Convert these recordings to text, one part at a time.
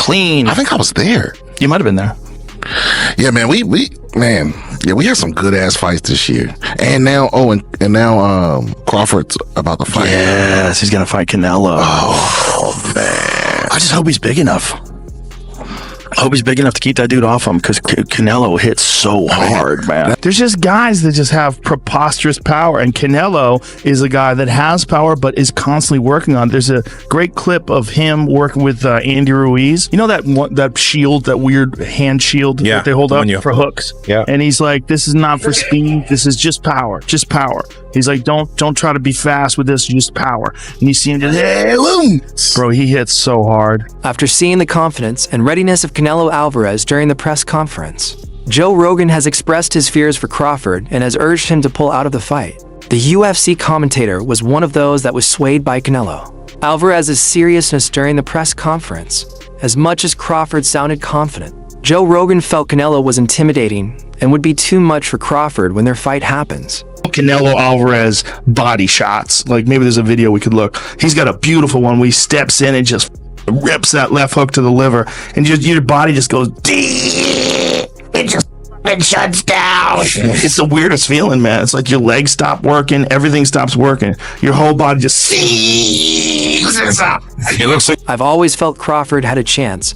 clean. I think I was there. You might have been there. Yeah, man. We had some good ass fights this year. And now, Crawford's about to fight. Yes, he's gonna fight Canelo. Oh man. I just hope he's big enough. I hope he's big enough to keep that dude off him, because Canelo hits so hard, man. There's just guys that just have preposterous power, and Canelo is a guy that has power but is constantly working on it. There's a great clip of him working with Andy Ruiz. You know that shield, that weird hand shield that they hold up for hooks? Yeah. And he's like, this is not for speed. This is just power. Just power. He's like, don't try to be fast with this, just power. And you see him just, hey, boom. Bro, he hits so hard. After seeing the confidence and readiness of Canelo Alvarez during the press conference, Joe Rogan has expressed his fears for Crawford and has urged him to pull out of the fight. The UFC commentator was one of those that was swayed by Canelo Alvarez's seriousness during the press conference. As much as Crawford sounded confident, Joe Rogan felt Canelo was intimidating and would be too much for Crawford when their fight happens. Canelo Alvarez body shots. Like, maybe there's a video we could look. He's got a beautiful one where he steps in and just rips that left hook to the liver, and your body just goes deep. It shuts down. It's the weirdest feeling, man. It's like your legs stop working, everything stops working. Your whole body just seizes up. It looks like I've always felt Crawford had a chance,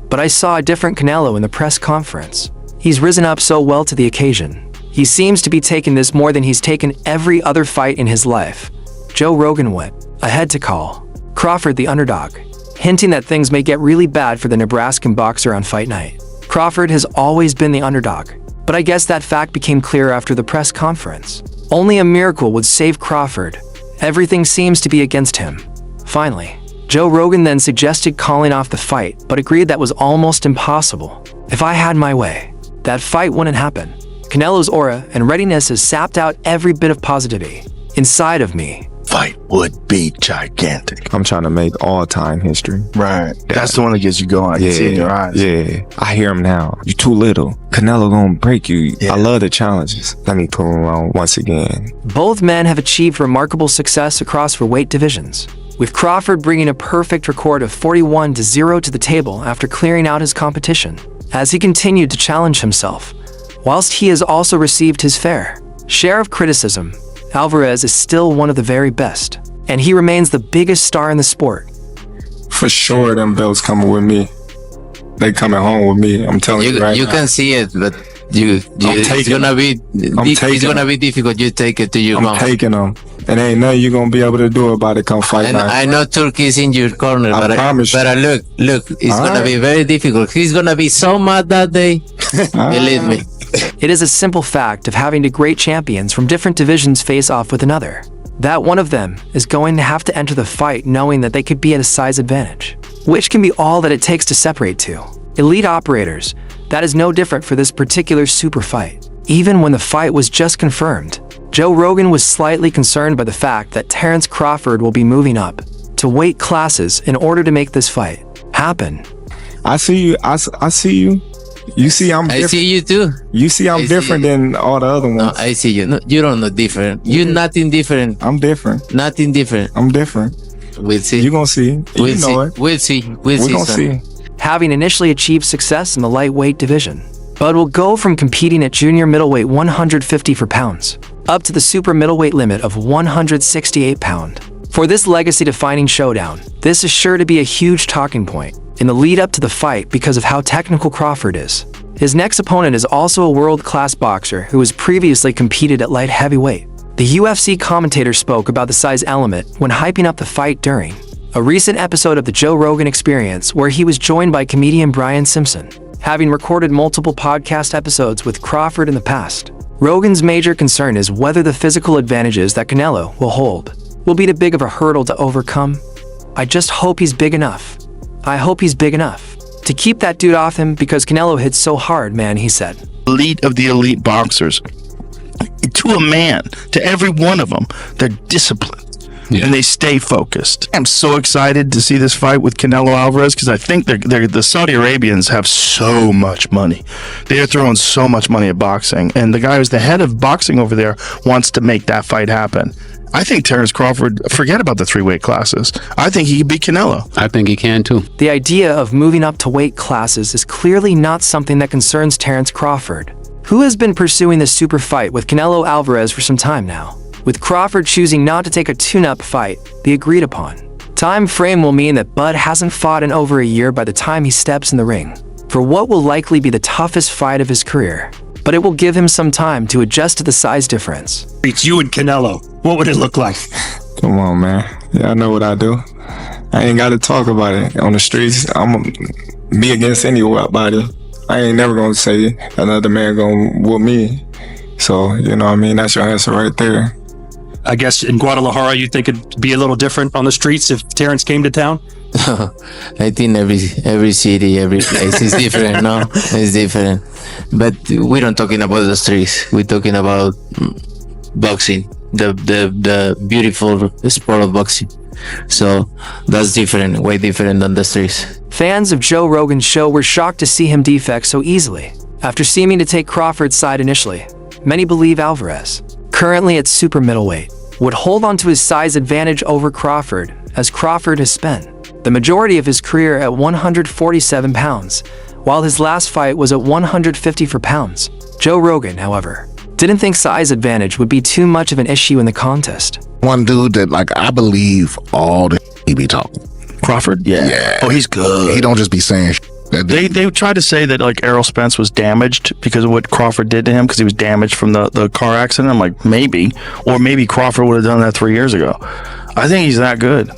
but I saw a different Canelo in the press conference. He's risen up so well to the occasion. He seems to be taking this more than he's taken every other fight in his life. Joe Rogan went ahead to call Crawford the underdog, hinting that things may get really bad for the Nebraskan boxer on fight night. Crawford has always been the underdog, but I guess that fact became clear after the press conference. Only a miracle would save Crawford. Everything seems to be against him. Finally, Joe Rogan then suggested calling off the fight, but agreed that was almost impossible. If I had my way, that fight wouldn't happen. Canelo's aura and readiness has sapped out every bit of positivity inside of me. Fight would be gigantic. I'm trying to make all-time history. Right. That's the one that gets you going. I can see it in your eyes. Yeah. I hear him now. You too little. Canelo gonna break you. Yeah. I love the challenges. Let me pull him on once again. Both men have achieved remarkable success across their weight divisions, with Crawford bringing a perfect record of 41-0 to the table after clearing out his competition, as he continued to challenge himself. Whilst he has also received his fair share of criticism, Alvarez is still one of the very best, and he remains the biggest star in the sport. For sure, them belts coming with me. They coming home with me. I'm telling you right You now. can see it, but it's gonna be difficult. You take it to your I'm taking them. And ain't nothing you gonna be able to do about it come fight And night. I know Turkey's in your corner, I but promise you. look, it's All gonna right. be very difficult. He's gonna be so mad that day. Believe me. It is a simple fact of having two great champions from different divisions face off with another, that one of them is going to have to enter the fight knowing that they could be at a size advantage, which can be all that it takes to separate two elite operators. That is no different for this particular super fight. Even when the fight was just confirmed, Joe Rogan was slightly concerned by the fact that Terence Crawford will be moving up to weight classes in order to make this fight happen. I see you. I see you. You see I'm I different. see you too. You see I'm I see different you. than all the other ones. No, I see you. No, you don't know different. You're nothing different. I'm different. Nothing different. I'm different. We'll see. You gonna see. We'll you know see. it. We'll see. We're We'll gonna see. see. Having initially achieved success in the lightweight division, Bud will go from competing at junior middleweight 154 pounds up to the super middleweight limit of 168 pounds. For this legacy-defining showdown, this is sure to be a huge talking point in the lead up to the fight because of how technical Crawford is. His next opponent is also a world-class boxer who has previously competed at light heavyweight. The UFC commentator spoke about the size element when hyping up the fight during a recent episode of the Joe Rogan Experience, where he was joined by comedian Brian Simpson. Having recorded multiple podcast episodes with Crawford in the past, Rogan's major concern is whether the physical advantages that Canelo will hold will be too big of a hurdle to overcome. I just hope he's big enough. I hope he's big enough to keep that dude off him, because Canelo hits so hard, man, he said. Elite of the elite boxers. To a man, to every one of them, they're disciplined. And they stay focused. I'm so excited to see this fight with Canelo Alvarez, because I think the Saudi Arabians have so much money. They're throwing so much money at boxing, and the guy who's the head of boxing over there wants to make that fight happen. I think Terence Crawford, forget about the 3 weight classes. I think he could beat Canelo. I think he can too. The idea of moving up to weight classes is clearly not something that concerns Terence Crawford, who has been pursuing this super fight with Canelo Alvarez for some time now, with Crawford choosing not to take a tune-up fight, the agreed upon time frame will mean that Bud hasn't fought in over a year by the time he steps in the ring, for what will likely be the toughest fight of his career. But it will give him some time to adjust to the size difference. It's you and Canelo. What would it look like? Come on, man. Yeah, I know what I do. I ain't got to talk about it. On the streets, I'm me against anybody. I ain't never going to say another man going to whoop me. So, you know what I mean? That's your answer right there. I guess in Guadalajara, you think it'd be a little different on the streets if Terence came to town? I think every city, every place is different, no? It's different. But we don't talking about the streets. We're talking about boxing, the beautiful sport of boxing. So that's different, way different than the streets. Fans of Joe Rogan's show were shocked to see him defect so easily. After seeming to take Crawford's side initially, many believe Alvarez, currently at super middleweight, would hold on to his size advantage over Crawford, as Crawford has spent the majority of his career at 147 pounds, while his last fight was at 150 pounds. Joe Rogan, however, didn't think size advantage would be too much of an issue in the contest. One dude that, like, I believe all the he be talking. Crawford? Yeah. Oh, he's good. He don't just be saying They tried to say that, like, Errol Spence was damaged because of what Crawford did to him, because he was damaged from the car accident. I'm like, maybe. Or maybe Crawford would have done that 3 years ago. I think he's that good.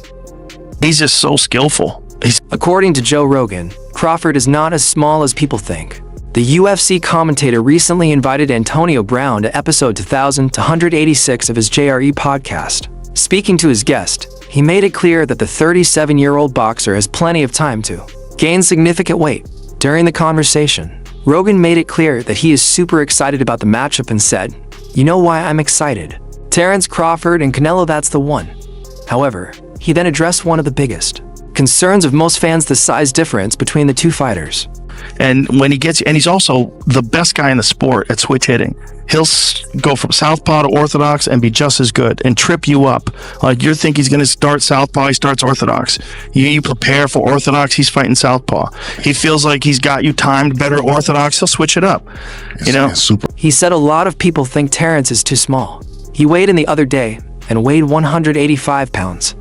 He's just so skillful. According to Joe Rogan, Crawford is not as small as people think. The UFC commentator recently invited Antonio Brown to episode 2286 of his JRE podcast. Speaking to his guest, he made it clear that the 37-year-old boxer has plenty of time to gain significant weight. During the conversation, Rogan made it clear that he is super excited about the matchup and said, "You know why I'm excited? Terence Crawford and Canelo, that's the one." However, he then addressed one of the biggest concerns of most fans, the size difference between the two fighters. And when he gets, and he's also the best guy in the sport at switch hitting. He'll go from southpaw to orthodox and be just as good and trip you up. Like, you think he's going to start southpaw, he starts orthodox. You prepare for orthodox, he's fighting southpaw. He feels like he's got you timed better orthodox, he'll switch it up. You know, super. He said a lot of people think Terence is too small. He weighed in the other day and weighed 185 pounds.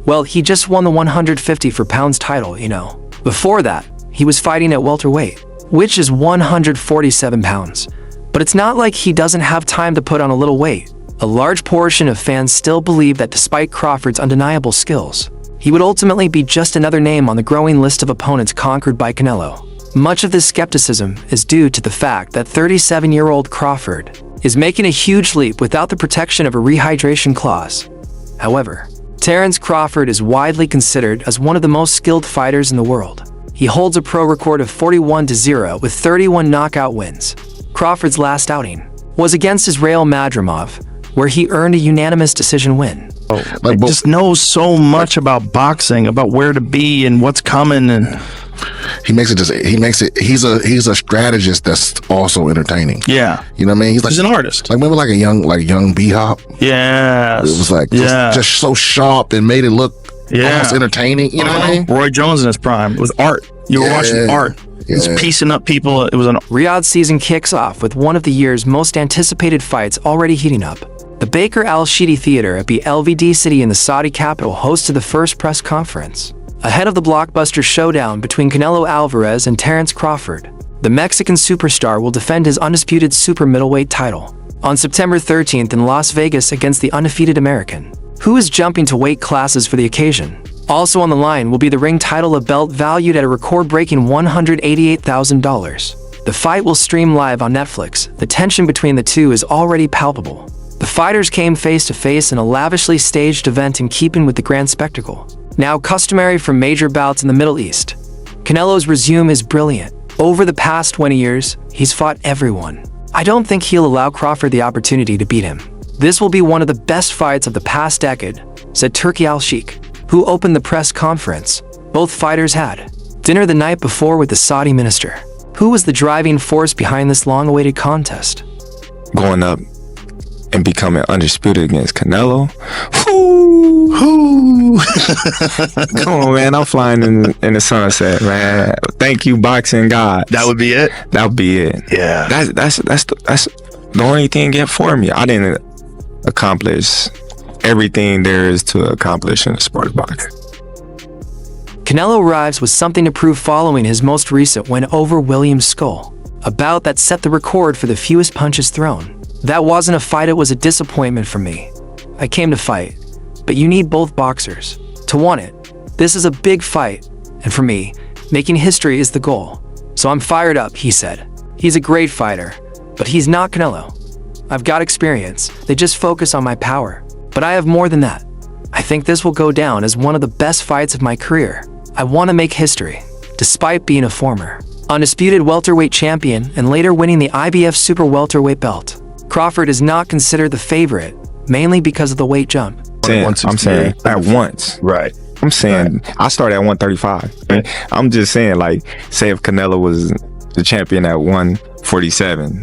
Well, he just won the 150 pounds title, you know. Before that, he was fighting at welterweight, which is 147 pounds. But it's not like he doesn't have time to put on a little weight. A large portion of fans still believe that despite Crawford's undeniable skills, he would ultimately be just another name on the growing list of opponents conquered by Canelo. Much of this skepticism is due to the fact that 37-year-old Crawford is making a huge leap without the protection of a rehydration clause. However, Terence Crawford is widely considered as one of the most skilled fighters in the world. He holds a pro record of 41-0 with 31 knockout wins. Crawford's last outing was against Israel Madrimov, where he earned a unanimous decision win. He just knows so much about boxing, about where to be and what's coming, and he's a strategist that's also entertaining. Yeah. You know what I mean? He's an artist. Like, remember like a young B-Hop? Yes. It was like just so sharp and made it look almost entertaining. You know what I mean? Roy Jones in his prime with art. You were watching art. He's piecing up people. It was an Riyadh season kicks off with one of the year's most anticipated fights already heating up. The Baker Al Shidi Theater at the LVD City in the Saudi capital hosted the first press conference ahead of the blockbuster showdown between Canelo Alvarez and Terence Crawford. The Mexican superstar will defend his undisputed super middleweight title on September 13th in Las Vegas against the undefeated American, who is jumping to weight classes for the occasion. Also on the line will be the ring title, a belt valued at a record-breaking $188,000. The fight will stream live on Netflix. The tension between the two is already palpable. The fighters came face-to-face in a lavishly staged event in keeping with the grand spectacle now customary for major bouts in the Middle East. Canelo's resume is brilliant. Over the past 20 years, he's fought everyone. I don't think he'll allow Crawford the opportunity to beat him. This will be one of the best fights of the past decade, said Turki Al-Sheikh, who opened the press conference. Both fighters had dinner the night before with the Saudi minister, who was the driving force behind this long-awaited contest. Going up and becoming undisputed against Canelo. Whoo! Come on, man. I'm flying in the sunset, man. Thank you, boxing God. That would be it. That would be it. Yeah. That's the only thing yet for me. I didn't accomplish everything there is to accomplish in the sport of boxing. Canelo arrives with something to prove following his most recent win over William Skull, a bout that set the record for the fewest punches thrown. That wasn't a fight, it was a disappointment for me. I came to fight, but you need both boxers to want it. This is a big fight, and for me, making history is the goal. So I'm fired up, he said. He's a great fighter, but he's not Canelo. I've got experience, they just focus on my power. But I have more than that. I think this will go down as one of the best fights of my career. I want to make history, despite being a former undisputed welterweight champion and later winning the IBF super welterweight belt. Crawford is not considered the favorite, mainly because of the weight jump. I'm saying at once. Right. I'm saying I started at 135. I'm just saying, like, say if Canelo was the champion at 147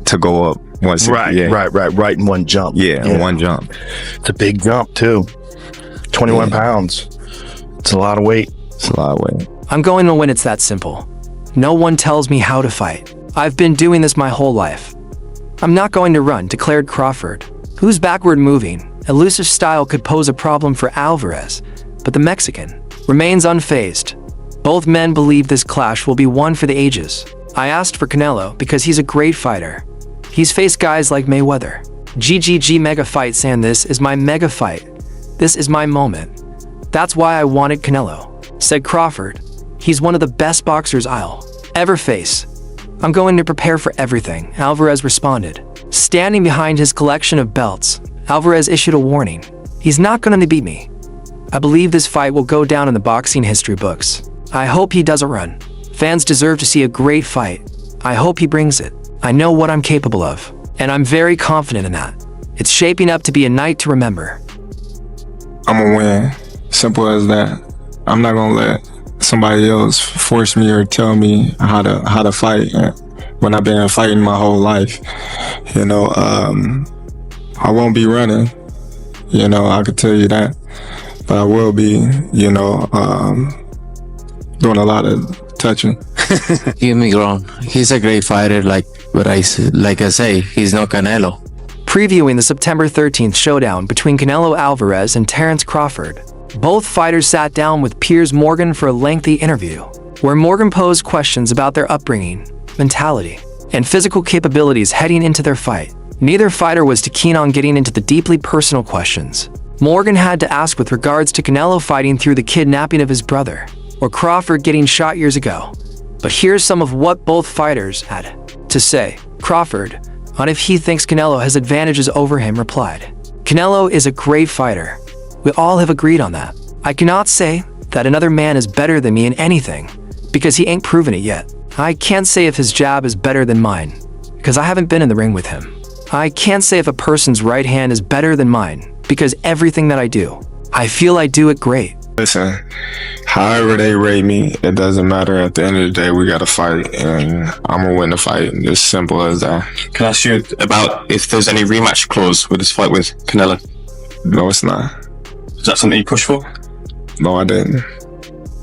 to go up 160. Right in one jump. In one jump. It's a big jump too. 21 pounds. It's a lot of weight. It's a lot of weight. I'm going to win, it's that simple. No one tells me how to fight. I've been doing this my whole life. I'm not going to run, declared Crawford, whose backward-moving, elusive style could pose a problem for Alvarez, but the Mexican remains unfazed. Both men believe this clash will be one for the ages. I asked for Canelo because he's a great fighter. He's faced guys like Mayweather. GGG mega fight, saying this is my mega fight. This is my moment. That's why I wanted Canelo, said Crawford. He's one of the best boxers I'll ever face. I'm going to prepare for everything, Alvarez responded. Standing behind his collection of belts, Alvarez issued a warning. He's not going to beat me. I believe this fight will go down in the boxing history books. I hope he doesn't run. Fans deserve to see a great fight. I hope he brings it. I know what I'm capable of, and I'm very confident in that. It's shaping up to be a night to remember. I'm gonna win. Simple as that. I'm not gonna let somebody else force me or tell me how to fight when I've been fighting my whole life. I won't be running, I could tell you that, but I will be, doing a lot of touching. Give me wrong. He's a great fighter, like I say, he's no Canelo. Previewing the September 13th showdown between Canelo Alvarez and Terence Crawford, both fighters sat down with Piers Morgan for a lengthy interview, where Morgan posed questions about their upbringing, mentality, and physical capabilities heading into their fight. Neither fighter was too keen on getting into the deeply personal questions Morgan had to ask with regards to Canelo fighting through the kidnapping of his brother, or Crawford getting shot years ago. But here's some of what both fighters had to say. Crawford, on if he thinks Canelo has advantages over him, replied, "Canelo is a great fighter. We all have agreed on that. I cannot say that another man is better than me in anything, because he ain't proven it yet. I can't say if his jab is better than mine, because I haven't been in the ring with him. I can't say if a person's right hand is better than mine, because everything that I do, I feel I do it great." Listen, however they rate me, it doesn't matter. At the end of the day, we got to fight, and I'm going to win the fight. It's simple as that. Can I ask you about if there's any rematch clause with this fight with Canelo? No, it's not. Is that something you push for? No, I didn't.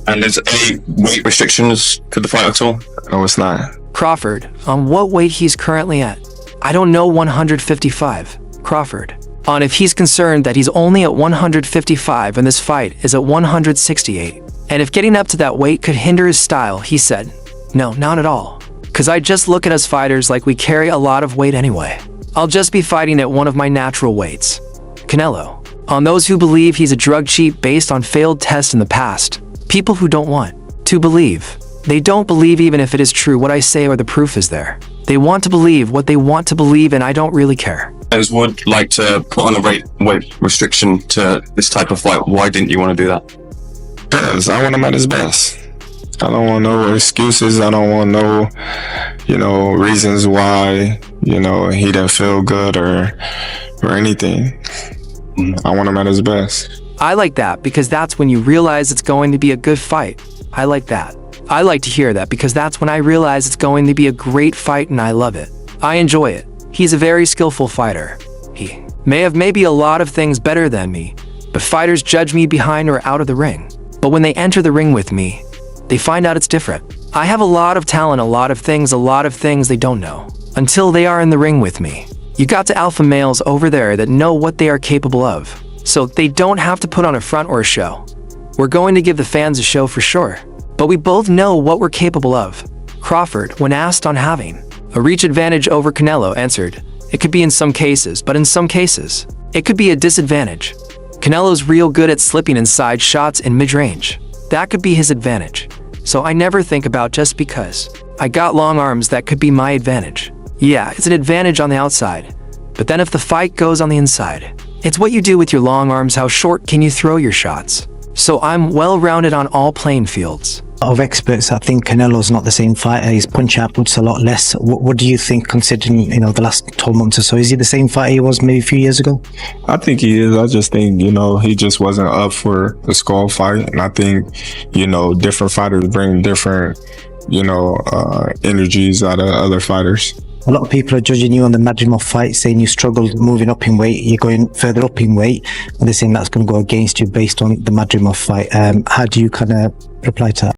And there's any weight restrictions to the fight at all? No, it's not. Crawford, on what weight he's currently at? I don't know. 155. Crawford, on if he's concerned that he's only at 155 and this fight is at 168. And if getting up to that weight could hinder his style, he said, "No, not at all. Cause I just look at us fighters like we carry a lot of weight anyway. I'll just be fighting at one of my natural weights." Canelo, on those who believe he's a drug cheat based on failed tests in the past, people who don't want to believe. They don't believe even if it is true what I say or the proof is there. They want to believe what they want to believe, and I don't really care. As would like to put on a weight restriction to this type of fight. Why didn't you want to do that? Because I want him at his best. I don't want no excuses. I don't want no, reasons why, he didn't feel good or anything. I want him at his best. I like that because that's when you realize it's going to be a good fight. I like that. I like to hear that because that's when I realize it's going to be a great fight and I love it. I enjoy it. He's a very skillful fighter. He may have maybe a lot of things better than me, but fighters judge me behind or out of the ring. But when they enter the ring with me, they find out it's different. I have a lot of talent, a lot of things they don't know until they are in the ring with me. You got the alpha males over there that know what they are capable of, so they don't have to put on a front or a show. We're going to give the fans a show for sure, but we both know what we're capable of. Crawford, when asked on having a reach advantage over Canelo, answered, it could be in some cases, but in some cases, it could be a disadvantage. Canelo's real good at slipping inside shots in mid-range. That could be his advantage. So I never think about just because I got long arms that could be my advantage. Yeah, it's an advantage on the outside, but then if the fight goes on the inside, it's what you do with your long arms, how short can you throw your shots. So I'm well-rounded on all playing fields. A lot of experts, I think Canelo's not the same fighter. His punch output's a lot less. What do you think, considering the last 12 months or so? Is he the same fighter he was maybe a few years ago? I think he is. I just think, he just wasn't up for the skull fight. And I think, different fighters bring different, energies out of other fighters. A lot of people are judging you on the Madrimov fight, saying you struggled moving up in weight. You're going further up in weight, and they're saying that's going to go against you based on the Madrimov fight. How do you kind of reply to that?